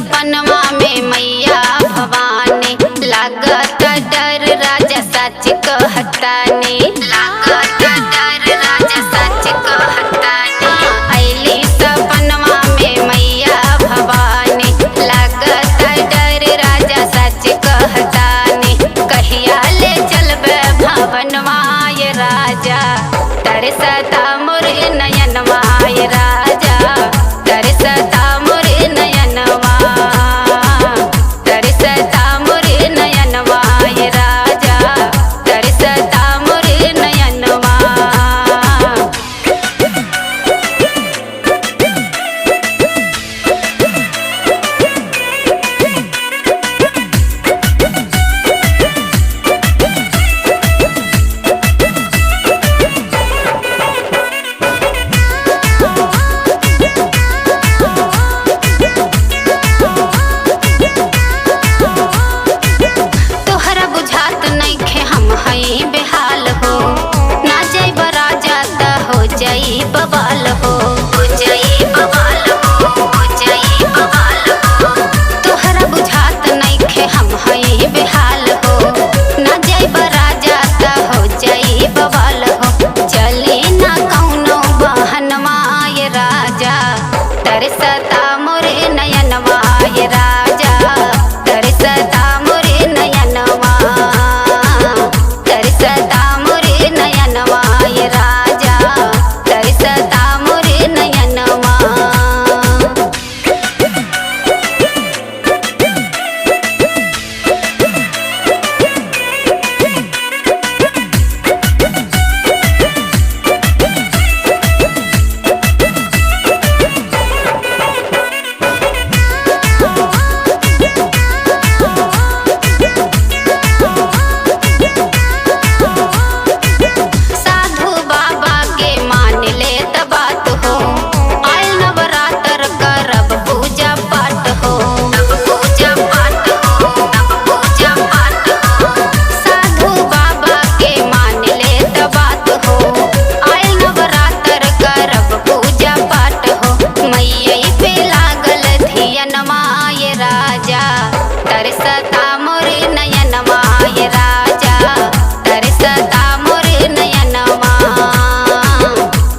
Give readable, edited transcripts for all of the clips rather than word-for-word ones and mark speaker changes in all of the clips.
Speaker 1: सपनवा में मैया भवानी, लागत डर राजा सच कहतानी, लागत डर राजा सच कहतानी। अइली सपनवा में मैया भवानी, लागत डर राजा सच कहतानी। कहिया ले चलबे भवनवा ये राजा, तरसता मोर नयनवा ये राजा, तरसता मोर नयनवा, तरसता मोर नयनवा ये राजा, तरसता मोर नयनवा। तोहरा बुझात नइखे हम हई बेहाल हो, ना जाइब राजा त हो जाई बवाल हो, हो जाई बवाल हो, हो जाई बवाल हो। तोहरा बुझात नइखे हम हई बेहाल हो, ना जाइब राजा त हो जाई बवाल हो। चली ना कौनो बहनवा ये राजा, तरसता मोर नयनवा ये राजा, तरसता मोर नयनवा, तरसता मोर नयनवा ये राजा, तरसता मोर नयनवा। साधु बाबा के मान ले त बात हो, आयल नवरात्र करब पूजा पाठ हो, तब पूजा पाठ हो, तब पूजा पाठ हो। साधु बाबा के मान ले त बात हो, आयल नवरात्र करब पूजा पाठ हो। मैया पे लागल धियनवा ये राजा, तरसता मोर नयनवा ये राजा, तरसता मोर नयनवा,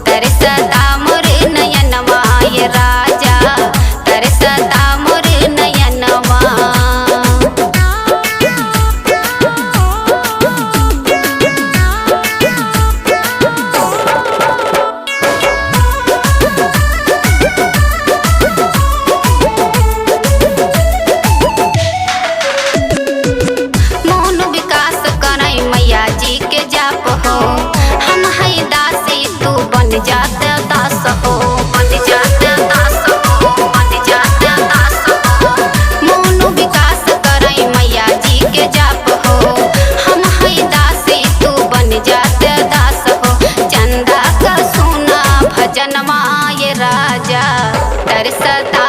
Speaker 1: तरसता मोर नयनवा ये राजा, तरसता मोर नयनवा। मौन विकास करई मैया जी के जाप हो, हम हई दासी तू बन जात दास हो, बन जात दास हो, बन जात दास हो। मौन विकास करई मैया जी के जाप हो, हम हई दासी तू बन जात दास हो। चंदा का सोना भजनवा ये राजा, तरसता